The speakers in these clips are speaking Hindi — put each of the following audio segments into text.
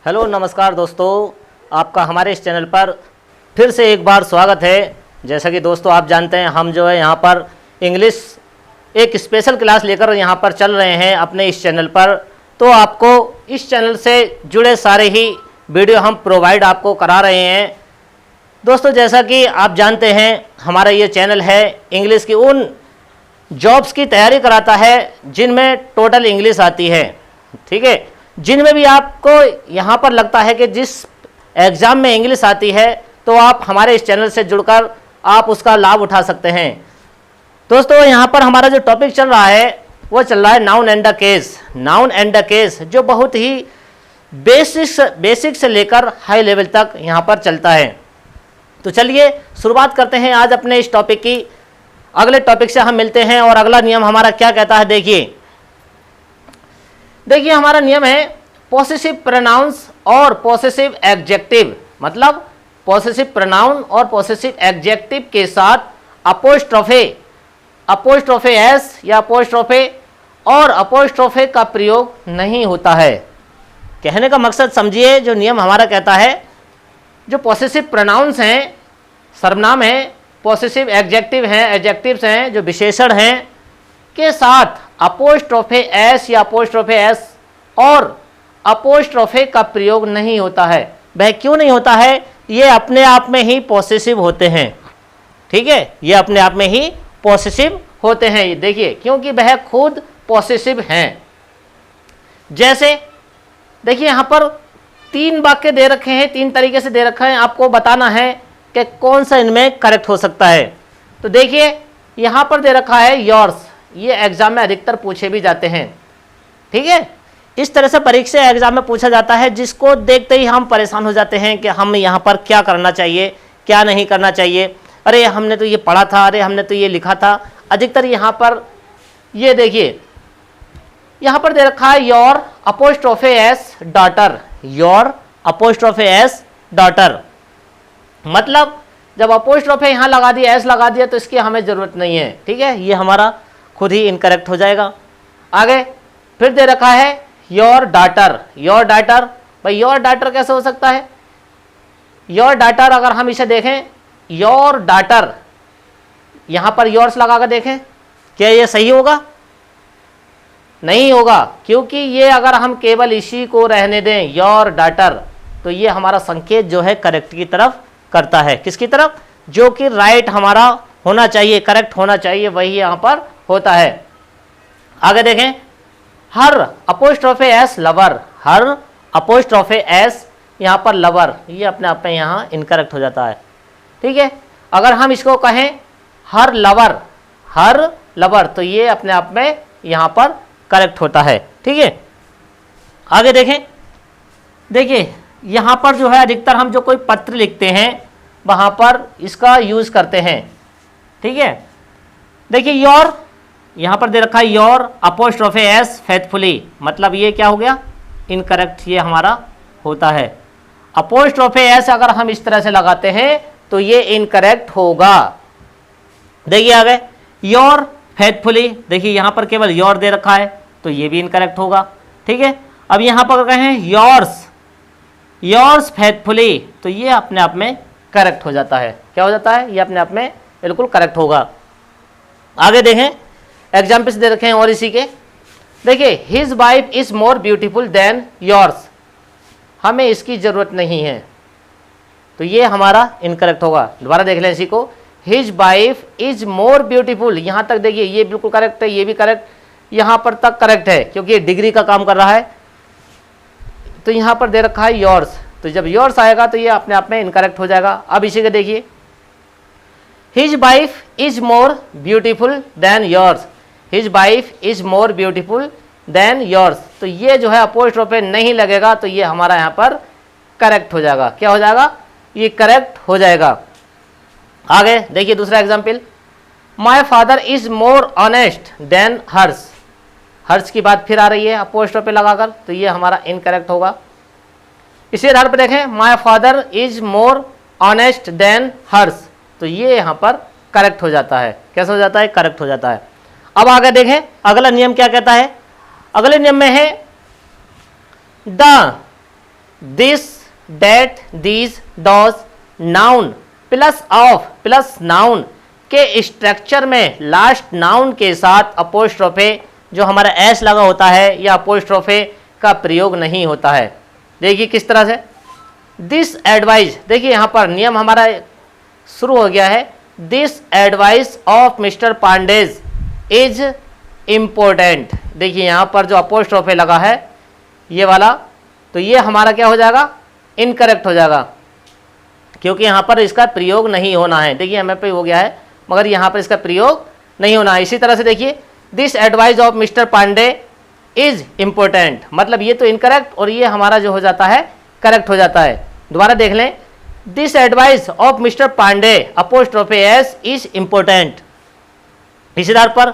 हेलो नमस्कार दोस्तों, आपका हमारे इस चैनल पर फिर से एक बार स्वागत है। जैसा कि दोस्तों आप जानते हैं, हम जो है यहाँ पर इंग्लिश एक स्पेशल क्लास लेकर यहाँ पर चल रहे हैं अपने इस चैनल पर। तो आपको इस चैनल से जुड़े सारे ही वीडियो हम प्रोवाइड आपको करा रहे हैं। दोस्तों जैसा कि आप जानते हैं, हमारा ये चैनल है इंग्लिश की उन जॉब्स की तैयारी कराता है जिनमें टोटल इंग्लिश आती है। ठीक है, जिनमें भी आपको यहाँ पर लगता है कि जिस एग्ज़ाम में इंग्लिश आती है तो आप हमारे इस चैनल से जुड़कर आप उसका लाभ उठा सकते हैं। दोस्तों यहाँ पर हमारा जो टॉपिक चल रहा है वो चल रहा है noun and the case. Noun and the case जो बहुत ही बेसिक से लेकर हाई लेवल तक यहाँ पर चलता है। तो चलिए शुरुआत करते हैं आज अपने इस टॉपिक की। अगले टॉपिक से हम मिलते हैं और अगला नियम हमारा क्या कहता है। देखिए हमारा नियम है पॉसेसिव प्रोनाउंस और पॉसेसिव एडजेक्टिव। मतलब पॉसेसिव प्रोनाउन और पॉसेसिव एडजेक्टिव के साथ अपोस्ट्रोफे एस या अपोस्ट्रोफे और अपोस्ट्रोफे का प्रयोग नहीं होता है। कहने का मकसद समझिए, जो नियम हमारा कहता है जो पॉसेसिव प्रोनाउंस हैं, सर्वनाम हैं, पॉसेसिव एडजेक्टिव हैं, एडजेक्टिव्स हैं, जो विशेषण हैं के साथ अपोस्ट्रोफे एस या अपोस्ट्रोफे एस और अपोस्ट्रोफे का प्रयोग नहीं होता है। वह क्यों नहीं होता है? ये अपने आप में ही पॉसेसिव होते हैं। ठीक है, ये अपने आप में ही पॉसेसिव होते हैं। देखिए क्योंकि वह खुद पॉसेसिव हैं। जैसे देखिए यहाँ पर 3 वाक्य दे रखे हैं, 3 तरीके से दे रखा है, आपको बताना है कि कौन सा इनमें करेक्ट हो सकता है। तो देखिए यहाँ पर दे रखा है योर्स। ये एग्जाम में अधिकतर पूछे भी जाते हैं। ठीक है, इस तरह से परीक्षा एग्जाम में पूछा जाता है जिसको देखते ही हम परेशान हो जाते हैं कि हम यहाँ पर क्या करना चाहिए, क्या नहीं करना चाहिए। अरे हमने तो ये पढ़ा था, अरे हमने तो ये लिखा था। अधिकतर यहाँ पर ये देखिए यहाँ पर दे रखा है your apostrophe S daughter. Your apostrophe S daughter मतलब जब अपोस्ट्रोफे यहाँ लगा दिया, एस लगा दिया, तो इसकी हमें ज़रूरत नहीं है। ठीक है, ये हमारा खुद ही इनकरेक्ट हो जाएगा। आगे फिर दे रखा है योर डाटर। योर डाटर, भाई योर डाटर कैसे हो सकता है? योर डाटर अगर हम इसे देखें, योर डाटर यहाँ पर योर्स लगा कर देखें, क्या ये सही होगा? नहीं होगा, क्योंकि ये अगर हम केवल इसी को रहने दें योर डाटर, तो ये हमारा संकेत जो है करेक्ट की तरफ करता है। किसकी तरफ? जो कि राइट हमारा होना चाहिए, करेक्ट होना चाहिए, वही यहाँ पर होता है। आगे देखें, हर अपोस्ट्रोफे एस लवर। हर अपोस्ट्रोफे एस यहाँ पर लवर, ये अपने आप में यहाँ इनकरेक्ट हो जाता है। ठीक है, अगर हम इसको कहें हर लवर, तो ये अपने आप में यहाँ पर करेक्ट होता है। ठीक है, आगे देखें। देखिए यहाँ पर जो है अधिकतर हम जो कोई पत्र लिखते हैं वहाँ पर इसका यूज़ करते हैं। ठीक है, देखिए योर यहाँ पर दे रखा है योर अपोस्ट्रोफे एस फेथफुली। मतलब ये क्या हो गया? इनकरेक्ट ये हमारा होता है। अपोस्ट्रोफे एस अगर हम इस तरह से लगाते हैं तो ये इनकरेक्ट होगा। देखिए आगे योर फेथफुली, देखिए यहाँ पर केवल योर दे रखा है तो ये भी इनकरेक्ट होगा। ठीक है, अब यहाँ पर कहें योर्स फेथफुली, तो ये अपने आप में करेक्ट हो जाता है। क्या हो जाता है? ये अपने आप में बिल्कुल करेक्ट होगा। आगे देखें, एग्जाम्पल्स दे रखे हैं और इसी के। देखिए his wife is more beautiful then yours. हमें इसकी ज़रूरत नहीं है, तो ये हमारा इनकरेक्ट होगा। दोबारा देख लें इसी को, his wife is more beautiful. यहाँ तक देखिए ये बिल्कुल करेक्ट है, ये भी करेक्ट, यहाँ पर तक करेक्ट है क्योंकि ये डिग्री का काम कर रहा है। तो यहाँ पर दे रखा है योर्स, तो जब योर्स आएगा तो ये अपने आप में इनकरेक्ट हो जाएगा। अब इसी के देखिए, his wife is more beautiful then yours. His wife is more beautiful then yours, तो ये जो है अपोस्ट्रोफे नहीं लगेगा, तो ये हमारा यहाँ पर करेक्ट हो जाएगा। क्या हो जाएगा? ये करेक्ट हो जाएगा। आगे देखिए दूसरा example, my father is more honest than Harsh. Harsh की बात फिर आ रही है अपोस्ट्रोफे लगाकर, तो ये हमारा इनकरेक्ट होगा। इसी आधार पर देखें, my father is more honest than Harsh, तो ये यहाँ पर करेक्ट हो जाता है। कैसे हो जाता है? करेक्ट हो जाता है। अब आगे देखें अगला नियम क्या कहता है। अगले नियम में है the this, that, these, those, noun plus of plus noun के स्ट्रक्चर में लास्ट नाउन के साथ अपोस्ट्रोफे जो हमारा एस लगा होता है या अपोस्ट्रोफे का प्रयोग नहीं होता है। देखिए किस तरह से, दिस एडवाइस, देखिए यहाँ पर नियम हमारा शुरू हो गया है। This advice of mister Pandey's is important. देखिए यहाँ पर जो अपोस्ट्रोफे लगा है ये वाला, तो ये हमारा क्या हो जाएगा, इनकरेक्ट हो जाएगा, क्योंकि यहाँ पर इसका प्रयोग नहीं होना है। देखिए एम पे हो गया है, मगर यहाँ पर इसका प्रयोग नहीं होना है। इसी तरह से देखिए, this advice of Mister Pandey is important, मतलब ये तो इनकरेक्ट और ये हमारा जो हो जाता है करेक्ट हो जाता है। दोबारा देख लें, this advice of Mister Pandey apostrophe S is important. इसी आधार पर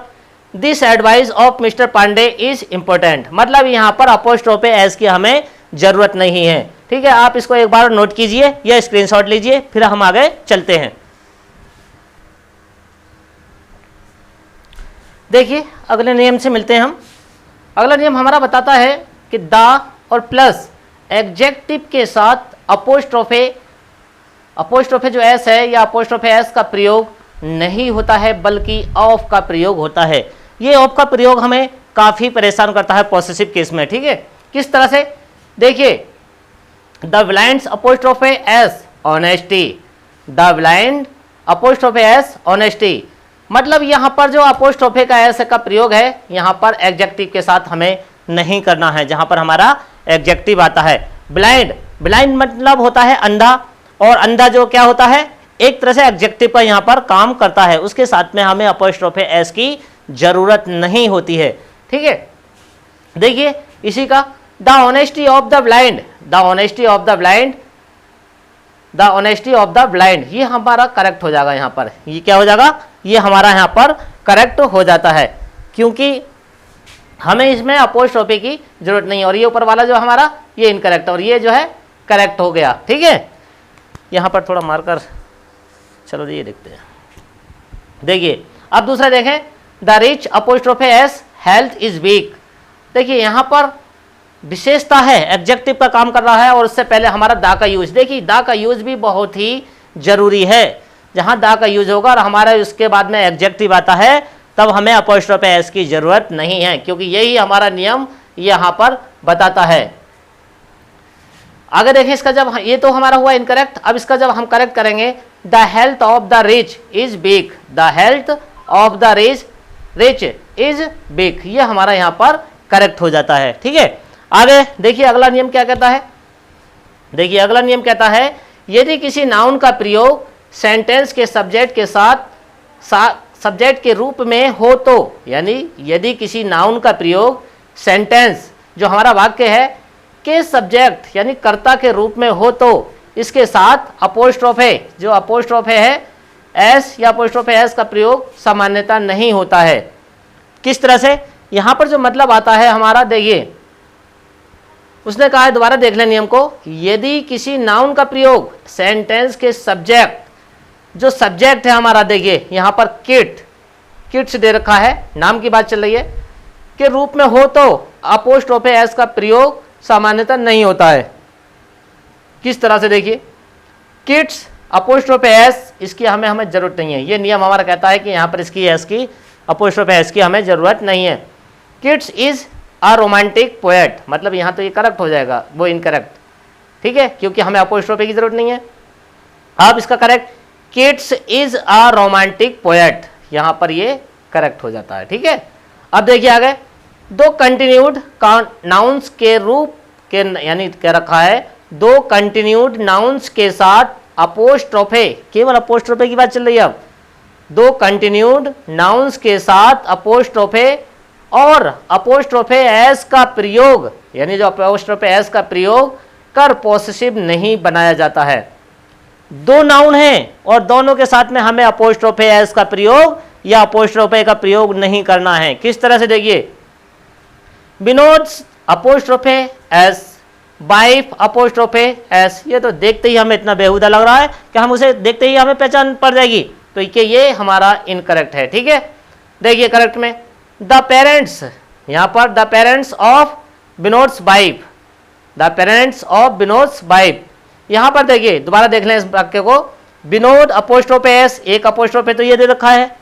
this advice of Mister Pandey is important, मतलब यहाँ पर अपोस्ट्रोफे एस की हमें जरूरत नहीं है। ठीक है, आप इसको एक बार नोट कीजिए या स्क्रीनशॉट लीजिए, फिर हम आगे चलते हैं। देखिए अगले नियम से मिलते हैं हम। अगला नियम हमारा बताता है कि द और प्लस एडजेक्टिव के साथ अपोस्ट्रोफे जो एस है या अपोस्ट्रोफे एस का प्रयोग नहीं होता है, बल्कि ऑफ का प्रयोग होता है। ये ऑफ का प्रयोग हमें काफ़ी परेशान करता है पॉसेसिव केस में। ठीक है, किस तरह से, देखिए, the blind apostrophe S honesty, the blind apostrophe S honesty, मतलब यहाँ पर जो अपोस्ट्रोफे का एस का प्रयोग है यहाँ पर एडजेक्टिव के साथ हमें नहीं करना है, जहाँ पर हमारा एडजेक्टिव आता है। ब्लाइंड, ब्लाइंड मतलब होता है अंधा, और अंधा जो क्या होता है, एक तरह से एडजेक्टिव पर यहाँ पर काम करता है, उसके साथ में हमें अपोस्ट्रोफे एस की जरूरत नहीं होती है। ठीक है, देखिए इसी का, the honesty of the blind, the honesty of the blind, the honesty of the blind, ये हमारा करेक्ट हो जाएगा। यहाँ पर ये क्या हो जाएगा, ये हमारा यहाँ पर करेक्ट हो जाता है, क्योंकि हमें इसमें अपोस्ट्रोफे की जरूरत नहीं है। और ये ऊपर वाला जो हमारा ये इनकरेक्ट, और ये जो है करेक्ट हो गया। ठीक है, यहाँ पर थोड़ा मार्कर, चलो ये देखते हैं। देखिए अब दूसरा देखें, the rich apostrophe S health is weak. देखिए यहाँ पर विशेषता है, एडजेक्टिव का काम कर रहा है, और उससे पहले हमारा दा का यूज। देखिए दा का यूज भी बहुत ही जरूरी है। जहाँ दा का यूज होगा और हमारा उसके बाद में एडजेक्टिव आता है, तब हमें अपोस्ट्रोफे एस की जरूरत नहीं है, क्योंकि यही हमारा नियम यहाँ पर बताता है। आगे देखें, इसका जब ये तो हमारा हुआ इनकरेक्ट, अब इसका जब हम करेक्ट करेंगे, the health of the rich is weak, the health of the rich is weak, ये हमारा यहाँ पर करेक्ट हो जाता है। ठीक है, आगे देखिए अगला नियम क्या कहता है। देखिए अगला नियम कहता है, यदि किसी नाउन का प्रयोग सेंटेंस के सब्जेक्ट के साथ सब्जेक्ट के रूप में हो तो, यानी यदि किसी नाउन का प्रयोग सेंटेंस जो हमारा वाक्य है के सब्जेक्ट यानी कर्ता के रूप में हो तो इसके साथ अपोस्ट्रोफे जो अपोस्ट्रोफे है एस या अपोस्ट्रोफे एस का प्रयोग सामान्यतः नहीं होता है। किस तरह से, यहाँ पर जो मतलब आता है हमारा, देखिए उसने कहा है, दोबारा देख लें नियम को, यदि किसी नाउन का प्रयोग सेंटेंस के सब्जेक्ट, जो सब्जेक्ट है हमारा, देखिए यहाँ पर किट्स दे रखा है, नाम की बात चल रही है, के रूप में हो तो अपोस्ट्रोफे एस का प्रयोग सामान्यतः नहीं होता है। किस तरह से, देखिए किड्स अपोस्ट्रोफे एस, इसकी हमें जरूरत नहीं है। ये नियम हमारा कहता है कि यहाँ पर इसकी एस की अपोस्ट्रोफे एस की हमें जरूरत नहीं है। Kids is a romantic poet, मतलब यहाँ तो ये करेक्ट हो जाएगा, वो इनकरेक्ट। ठीक है, क्योंकि हमें अपोस्ट्रोफे की जरूरत नहीं है। अब इसका correct, kids is a romantic poet, यहाँ पर ये करेक्ट हो जाता है। ठीक है, अब देखिए आगे, दो कंटिन्यूड नाउन्स के रूप के, यानी क्या रखा है, दो कंटिन्यूड नाउन्स के साथ अपोस्ट्रोफे, केवल अपोस्ट्रोफे की बात चल रही है। अब दो कंटिन्यूड नाउन्स के साथ अपोस्ट्रोफे और अपोस्ट्रोफे एस का प्रयोग, यानी जो अपोस्ट्रोफे एस का प्रयोग कर पॉसेसिव नहीं बनाया जाता है। दो नाउन हैं और दोनों के साथ में हमें अपोस्ट्रोफे एस का प्रयोग या अपोस्ट्रोफे का प्रयोग नहीं करना है। किस तरह से, देखिए Vinod apostrophe S, wife apostrophe S, ये तो देखते ही हमें इतना बेहुदा लग रहा है कि हम उसे देखते ही हमें पहचान पड़ जाएगी, तो ये हमारा इनकरेक्ट है। ठीक है, देखिए करेक्ट में द पेरेंट्स, यहाँ पर the parents of Vinod's wife, the parents of Vinod's wife. यहां पर देखिए, दोबारा देख लें इस वाक्य को, विनोद अपोस्ट्रोफे एस, एक अपोस्ट्रोफे तो ये दे रखा है,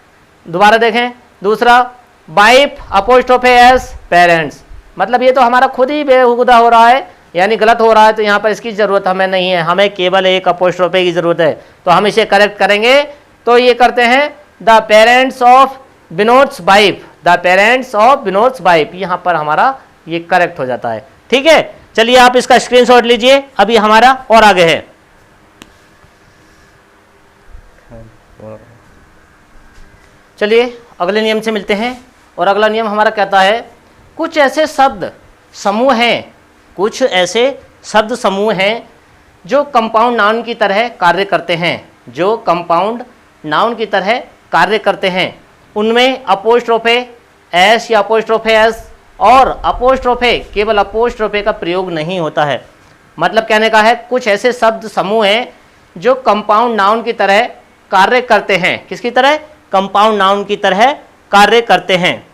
दोबारा देखें। दूसरा वाइफ अपोस्ट्रोफे एस पेरेंट्स, मतलब ये तो हमारा खुद ही बेहुदा हो रहा है, यानी गलत हो रहा है, तो यहाँ पर इसकी जरूरत हमें नहीं है, हमें केवल एक अपोस्ट्रोफे की जरूरत है। तो हम इसे करेक्ट करेंगे, तो ये करते हैं the parents of Vinod's wife, the parents of Vinod's wife, यहाँ पर हमारा ये करेक्ट हो जाता है। ठीक है, चलिए आप इसका स्क्रीनशॉट लीजिए, अभी हमारा और आगे है। चलिए अगले नियम से मिलते हैं, और अगला नियम हमारा कहता है कुछ ऐसे शब्द समूह हैं, कुछ ऐसे शब्द समूह हैं जो कंपाउंड नाउन की तरह कार्य करते हैं, जो कंपाउंड नाउन की तरह कार्य करते हैं। उनमें अपोस्ट्रोफे एस या अपोस्ट्रोफे एस और अपोस्ट्रोफे, केवल अपोस्ट्रोफे का प्रयोग नहीं होता है। मतलब कहने का है कुछ ऐसे शब्द समूह हैं जो कंपाउंड नाउन की तरह कार्य करते हैं। किसकी तरह? कंपाउंड नाउन की तरह कार्य करते हैं।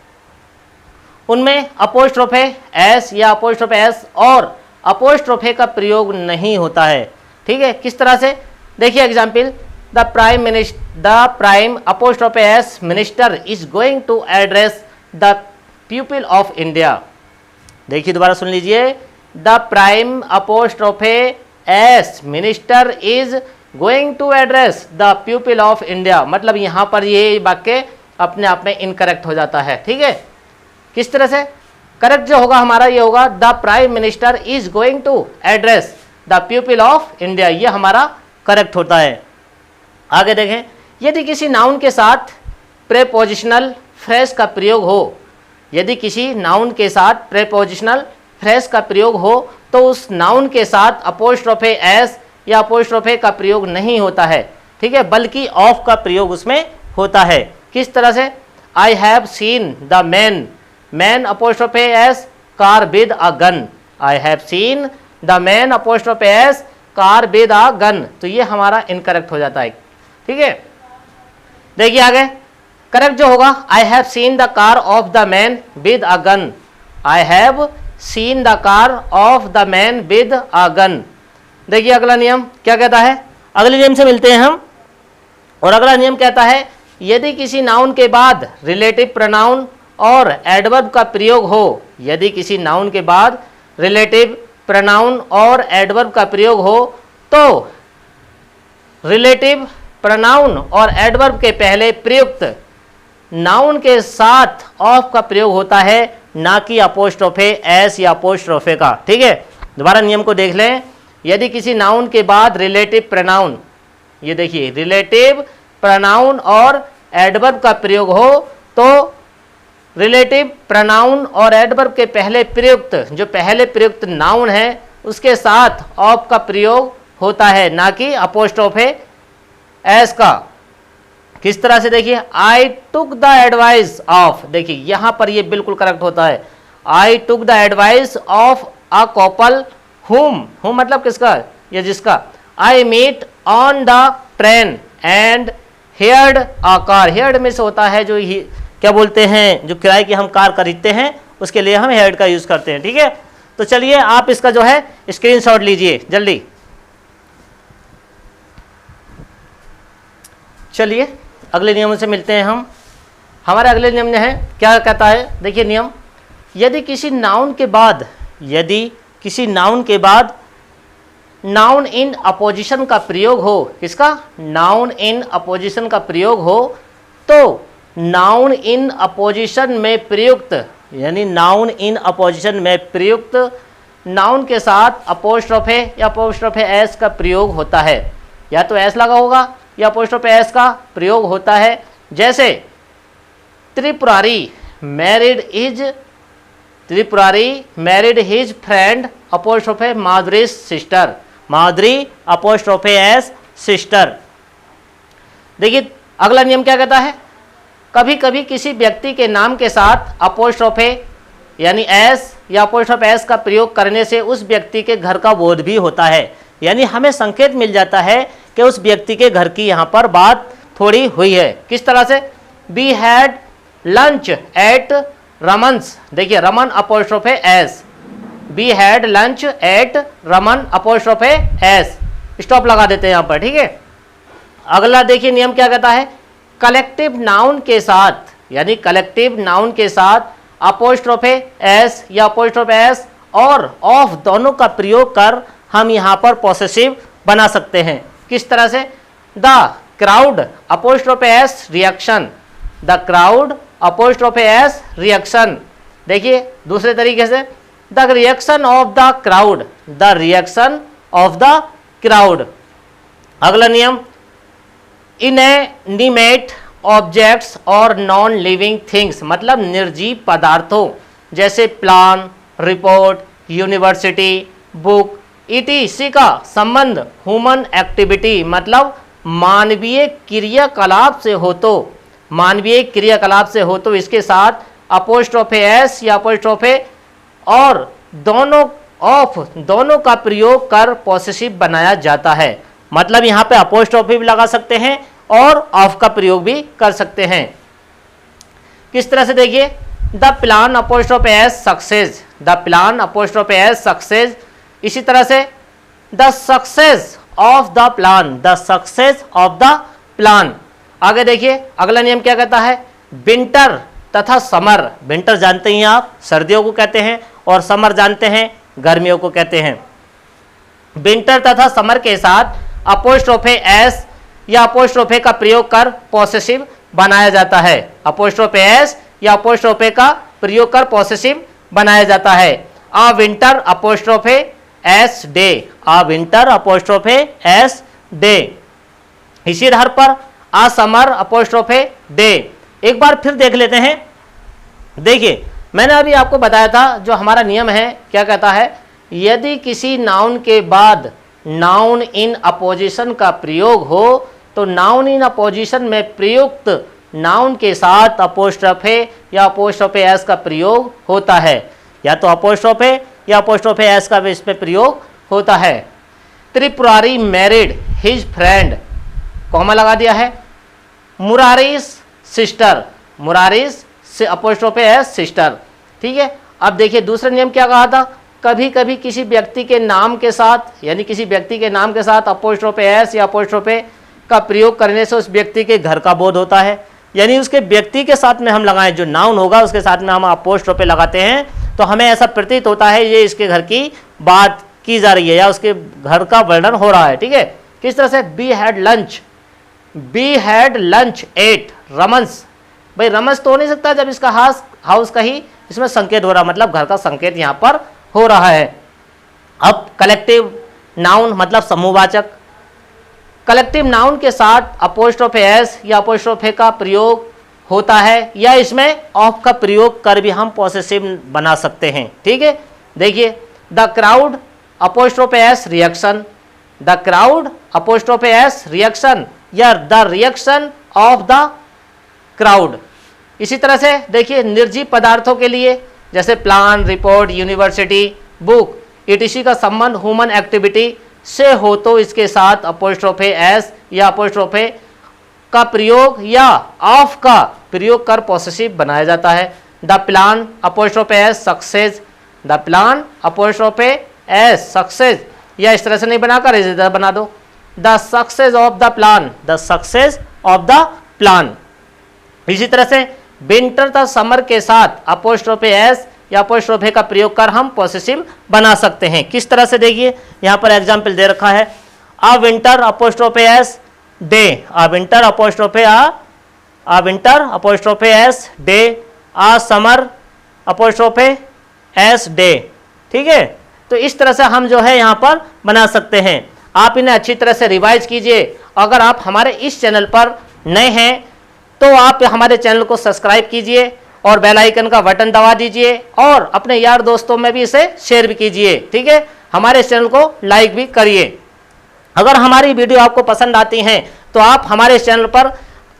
उनमें अपोस्ट्रोफे एस या अपोस्ट्रोफे एस और अपोस्ट्रोफे का प्रयोग नहीं होता है। ठीक है, किस तरह से? देखिए example, the prime apostrophe S minister is going to address the people of India. देखिए दोबारा सुन लीजिए, the prime apostrophe S minister is going to address the people of India. मतलब यहाँ पर ये वाक्य अपने आप में इनकरेक्ट हो जाता है। ठीक है, किस तरह से? करेक्ट जो होगा हमारा ये होगा, the prime minister is going to address the people of India, ये हमारा करेक्ट होता है। आगे देखें, यदि किसी नाउन के साथ प्रेपोजिशनल फ्रेज का प्रयोग हो, यदि किसी नाउन के साथ प्रेपोजिशनल फ्रेज का प्रयोग हो तो उस नाउन के साथ अपोस्ट्रोफे एस या अपोस्ट्रोफे का प्रयोग नहीं होता है। ठीक है, बल्कि ऑफ का प्रयोग उसमें होता है। किस तरह से? I have seen the man apostrophe S car with a gun, I have seen the man apostrophe S car with a gun, तो ये हमारा इनकरेक्ट हो जाता है। ठीक है, देखिए आगे करेक्ट जो होगा, I have seen the car of the man with a gun, I have seen the car of the man with a gun. देखिए अगला नियम क्या कहता है, अगले नियम से मिलते हैं हम, और अगला नियम कहता है यदि किसी नाउन के बाद रिलेटिव प्रोनाउन और एडवर्ब का प्रयोग हो, यदि किसी नाउन के बाद रिलेटिव प्रोनाउन और एडवर्ब का प्रयोग हो तो रिलेटिव प्रोनाउन और एडवर्ब के पहले प्रयुक्त नाउन के साथ ऑफ का प्रयोग होता है, ना कि अपोस्ट्रोफे एस या अपोस्ट्रोफे का। ठीक है, दोबारा नियम को देख लें, यदि किसी नाउन के बाद रिलेटिव प्रोनाउन, ये देखिए रिलेटिव प्रोनाउन और एडवर्ब का प्रयोग हो तो रिलेटिव प्रोनाउन और एडवर्ब के पहले प्रयुक्त, जो पहले प्रयुक्त नाउन है उसके साथ ऑफ का प्रयोग होता है, ना कि अपोस्ट्रोफे एस का। किस तरह से? देखिए, I took the advice of, देखिए यहां पर ये बिल्कुल करेक्ट होता है, I took the advice of a couple whom मतलब किसका? या जिसका। I met on the train and hired a car, hired में से होता है जो क्या बोलते हैं, जो किराए की हम कार खरीदते हैं उसके लिए हम हेयर्ड का यूज करते हैं। ठीक है, तो चलिए आप इसका जो है स्क्रीनशॉट लीजिए जल्दी। चलिए अगले नियम से मिलते हैं हम। हमारे अगले नियम में है, क्या कहता है? देखिए नियम, यदि किसी नाउन के बाद, यदि किसी नाउन के बाद नाउन इन अपोजिशन का प्रयोग हो, किसका? नाउन इन अपोजिशन का प्रयोग हो तो नाउन इन अपोजिशन में प्रयुक्त, यानी नाउन इन अपोजिशन में प्रयुक्त नाउन के साथ अपोस्ट्रोफे या अपोस्ट्रोफे एस का प्रयोग होता है, या तो एस लगा होगा या अपोस्ट्रोफे एस का प्रयोग होता है। जैसे Tripurari married his friend apostrophe Madhuri sister, Madhuri apostrophe S sister. देखिए अगला नियम क्या कहता है, कभी कभी किसी व्यक्ति के नाम के साथ अपोस्ट्रोफे यानी एस या अपोस्ट्रोफे एस का प्रयोग करने से उस व्यक्ति के घर का बोध भी होता है, यानी हमें संकेत मिल जाता है कि उस व्यक्ति के घर की यहाँ पर बात थोड़ी हुई है। किस तरह से? We had lunch at Raman's, देखिए Raman apostrophe S, we had lunch at Raman apostrophe S. Stop लगा देते हैं यहां पर, ठीक है। अगला देखिए नियम क्या कहता है, कलेक्टिव नाउन के साथ, यानी कलेक्टिव नाउन के साथ अपोस्ट्रोफे एस या अपोस्ट्रोफे एस और ऑफ दोनों का प्रयोग कर हम यहां पर पॉसेसिव बना सकते हैं। किस तरह से, the crowd apostrophe S reaction, the crowd apostrophe S reaction. देखिए दूसरे तरीके से, the reaction of the crowd, the reaction of the crowd. अगला नियम, इनएनिमेट ऑब्जेक्ट्स और नॉन लिविंग थिंग्स, मतलब निर्जीव पदार्थों जैसे प्लान, रिपोर्ट, यूनिवर्सिटी, बुक, इसी का संबंध ह्यूमन एक्टिविटी, मतलब मानवीय क्रियाकलाप से हो तो, मानवीय क्रियाकलाप से हो तो इसके साथ अपोस्ट्रोफे एस या अपोस्ट्रोफे और दोनों ऑफ दोनों का प्रयोग कर पॉसेसिव बनाया जाता है। मतलब यहां पे अपोस्ट्रोफे भी लगा सकते हैं और ऑफ का प्रयोग भी कर सकते हैं। किस तरह से, देखिए, the plan apostrophe S success, the plan apostrophe S success. इसी तरह से the success of the plan, the success of the plan. आगे देखिए अगला नियम क्या कहता है, विंटर तथा समर, विंटर जानते हैं आप सर्दियों को कहते हैं और समर जानते हैं गर्मियों को कहते हैं। विंटर तथा समर के साथ अपोस्ट्रोफे एस या अपोस्ट्रोफे का प्रयोग कर पॉसेसिव बनाया जाता है। अपोस्ट्रोफे एस या अपोस्ट्रोफे का प्रयोग कर पॉसेसिव बनाया जाता है। आ विंटर अपोस्ट्रोफे एस डे, आ विंटर अपोस्ट्रोफे एस डे। इसी आधार पर आ समर अपोस्ट्रोफे डे। एक बार फिर देख लेते हैं। देखिए मैंने अभी आपको बताया था जो हमारा नियम है क्या कहता है, यदि किसी नाउन के बाद नाउन इन अपोजिशन का प्रयोग हो तो नाउन इन अपोजिशन में प्रयुक्त नाउन के साथ अपोस्ट्रोफे या अपोस्ट्रोफे एस का प्रयोग होता है, या तो अपोस्ट्रोफे या अपोस्ट्रोफे एस का इस पे प्रयोग होता है। Tripurari married his friend, comma लगा दिया है, मुरारीज सिस्टर, मुरारीज से अपोस्ट्रोफे एस सिस्टर, ठीक है। अब देखिए दूसरा नियम क्या कहा था, कभी कभी किसी व्यक्ति के नाम के साथ, यानी किसी व्यक्ति के नाम के साथ अपोस्ट्रोफे एस या अपोस्ट्रोफे का प्रयोग करने से उस व्यक्ति के घर का बोध होता है, यानी उसके व्यक्ति के साथ में हम लगाएं, जो नाउन होगा उसके साथ में हम अपोस्ट्रोफे लगाते हैं तो हमें ऐसा प्रतीत होता है ये इसके घर की बात की जा रही है या उसके घर का वर्णन हो रहा है, ठीक है। किस तरह से, he had lunch, he had lunch at Raman's. भाई रमन्स तो हो नहीं सकता जब इसका हाउस का ही इसमें संकेत हो रहा, मतलब घर का संकेत यहाँ पर हो रहा है। अब कलेक्टिव नाउन मतलब समूहवाचक, कलेक्टिव नाउन के साथ अपोस्ट्रोफे एस या अपोस्ट्रोफे का प्रयोग होता है या इसमें ऑफ का प्रयोग कर भी हम पॉसेसिव बना सकते हैं, ठीक है। देखिए the crowd apostrophe S reaction, the crowd apostrophe S reaction या the reaction of the crowd. इसी तरह से देखिए निर्जीव पदार्थों के लिए जैसे प्लान, रिपोर्ट, यूनिवर्सिटी, बुक, इटिसी का संबंध ह्यूमन एक्टिविटी से हो तो इसके साथ अपोस्ट्रोफे एस या अपोस्ट्रोफे का प्रयोग या ऑफ का प्रयोग कर पॉसेसिव बनाया जाता है। The plan apostrophe S success, the plan apostrophe S success, या इस तरह से नहीं बनाकर इस तरह बना दो, the success of the plan, the success of the plan. इसी तरह से विंटर तथा समर के साथ अपोस्ट्रोफे एस या अपोस्ट्रोफे का प्रयोग कर हम पॉसेसिव बना सकते हैं। किस तरह से, देखिए यहाँ पर एग्जाम्पल दे रखा है, आ विंटर अपोस्ट्रोफे एस डे, आ विंटर अपोस्ट्रोफे आ विंटर अपोस्ट्रोफे एस डे, आ समर अपोस्ट्रोफे एस डे, ठीक है। तो इस तरह से हम जो है यहाँ पर बना सकते हैं। आप इन्हें अच्छी तरह से रिवाइज कीजिए। अगर आप हमारे इस चैनल पर नए हैं तो आप हमारे चैनल को सब्सक्राइब कीजिए और बेल आइकन का बटन दबा दीजिए और अपने यार दोस्तों में भी इसे शेयर भी कीजिए, ठीक है। हमारे इस चैनल को लाइक भी करिए। अगर हमारी वीडियो आपको पसंद आती हैं तो आप हमारे इस चैनल पर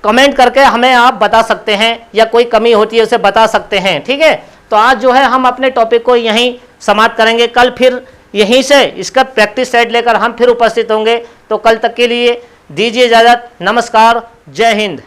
कमेंट करके हमें आप बता सकते हैं या कोई कमी होती है उसे बता सकते हैं, ठीक है। तो आज जो है हम अपने टॉपिक को यहीं समाप्त करेंगे। कल फिर यहीं से इसका प्रैक्टिस सेट लेकर हम फिर उपस्थित होंगे। तो कल तक के लिए दीजिए इजाज़त। नमस्कार, जय हिंद।